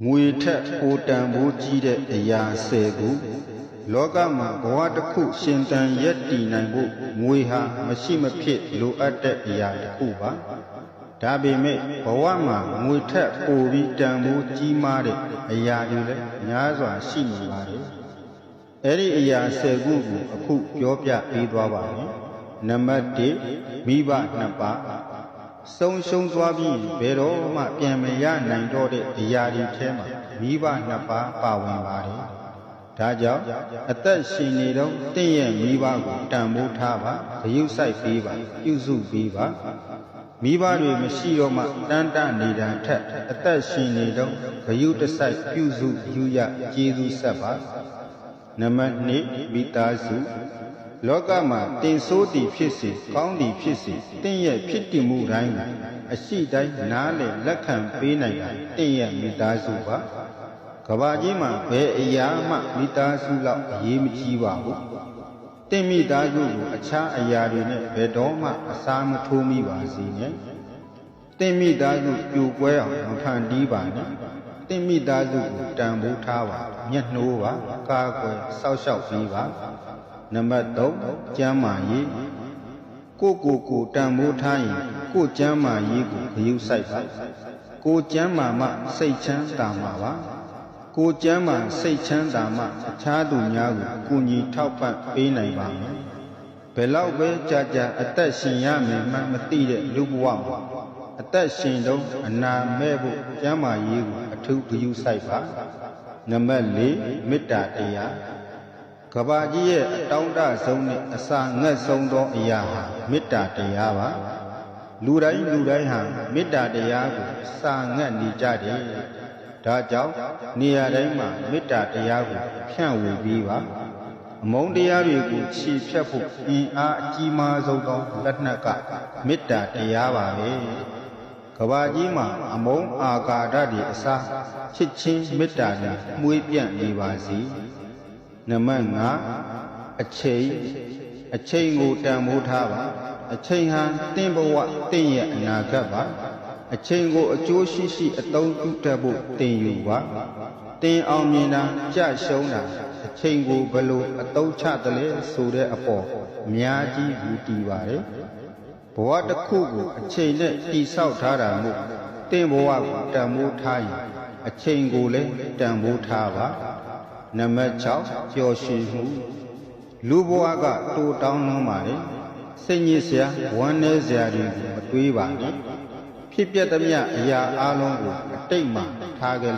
ငွေထက်ကိုတန်ဖိုးကြီးတဲ့အရာ10ခုလောကမှာဘဝတစ်ခုရှင်သန်ရက်တည်နိုင်ဖို့ငွေဟာမရှိမဖြစ်လိုအပ်တဲ့အရာတစ်ခုပါဒါပေမဲ့ဘဝမှာငွေထက်ပိုပြီးတန်ဖိုးကြီးမားတဲ့အရာတွေလည်းများစွာရှိနေပါတယ်အဲ့ဒီအရာ10ခုကိုအခုပြောပြပေးသွားပါမယ်နံပါတ်1မိဘနှစ်ပါးဆုံးရှုံးသွားပြီးဘယ်တော့မှပြန်မရနိုင်တော့တဲ့အရာတွေထဲမှာမိဘနှစ်ပါးပါဝင်ပါတယ်။ဒါကြောင့်အသက်ရှင်နေတော့တင့်ရဲ့မိဘကိုတန်ဖိုးထားပါဂရုစိုက်ပေးပါပြုစုပေးပါမိဘတွေမရှိတော့မှတန်းတနေတာထက်အသက်ရှင်နေတော့ဂရုတစိုက်ပြုစုယူရကျေးဇူးဆက်ပါနံပါတ်2မိသားစုလောကမှာတင်ဆိုးတည်ဖြစ်စေကောင်းတည်ဖြစ်စေတင့်ရဲ့ဖြစ်တည်မှုတိုင်းကိုအရှိတိုင်းနားလည်လက်ခံပေးနိုင်တာတင့်ရဲ့မိသားစုပါကဘာကြီးမှာဘယ်အရာမှမိသားစုလောက်အရေးမကြီးပါဘူးတင့်မိသားစုကိုအခြားအရာတွေနဲ့ဘယ်တော့မှအစားမထိုးမိပါစေနဲ့တင့်မိသားစုပြိုကွဲအောင်မဖန်တီးပါနဲ့တင့်မိသားစုကိုတန်ဖိုးထားပါမျက်နှိုးပါကာကွယ်စောင့်ရှောက်ပေးပါနံပါတ်3ကျမ်းမာရေးကိုတန်ဖိုးထားရင်ကိုကျမ်းမာရေးကိုဂရုစိုက်ပါကိုကျမ်းမာမှစိတ်ချမ်းသာမှာပါကိုကျမ်းမာစိတ်ချမ်းသာမှအခြားသူများကိုကူညီထောက်ပံ့ပေးနိုင်ပါမယ်ဘယ်လောက်ပဲကြာအသက်ရှင်ရမယ်မှမသိတဲ့လူဘဝမှာအသက်ရှင်တော့အနာမဲ့ဖို့ကျမ်းမာရေးကိုအထူးဂရုစိုက်ပါနံပါတ်4မေတ္တာတရားကဘာကြီးရဲ့အတောင့်တဆုံးနဲ့အစာငတ်ဆုံးသောအရာဟာမေတ္တာတရားပါလူတိုင်းဟာမေတ္တာတရားကိုစာငတ်နေကြတယ်ဒါကြောင့်နေရာတိုင်းမှာမေတ္တာတရားကိုဖြန့်ဝေပေးပါအမုန်းတရားတွေကိုခြေဖြတ်ဖို့အင်အားအကြီးမားဆုံးသောလက်နက်ကမေတ္တာတရားပါပဲကဘာကြီးမှာအမုန်းအာဃာတတွေအစားချစ်ချင်းမေတ္တာနဲ့မှုေးပြန့်နေပါစေနံပါတ်5အချိန်ကိုတန်ဖိုးထားပါအချိန်ဟာတင့်ဘဝတင့်ရဲ့အနာဂတ်ပါအချိန်ကိုအကျိုးရှိအသုံးပြုတတ်ဖို့တင်ယူပါတင်အောင်မြင်တာကြရှုံးတာအချိန်ကိုဘယ်လိုအသုံးချသလဲဆိုတဲ့အပေါ်အများကြီးယူတည်ပါတယ်ဘဝတစ်ခုကိုအချိန်နဲ့တည်ဆောက်ထားတာမို့တင့်ဘဝကိုတန်ဖိုးထားရင်အချိန်ကိုလည်းတန်ဖိုးထားပါနံပါတ်6ပျော်ရွှင်မှုလူဘဝကတိုးတောင်းလွန်းပါတယ်စိတ်ညစ်စရာဝမ်းနည်းစရာတွေကိုမတွေးပါနဲ့ဖြစ်ပျက်သမျှအရာအလုံးကိုအတိတ်မှာထားခဲ့လိုက်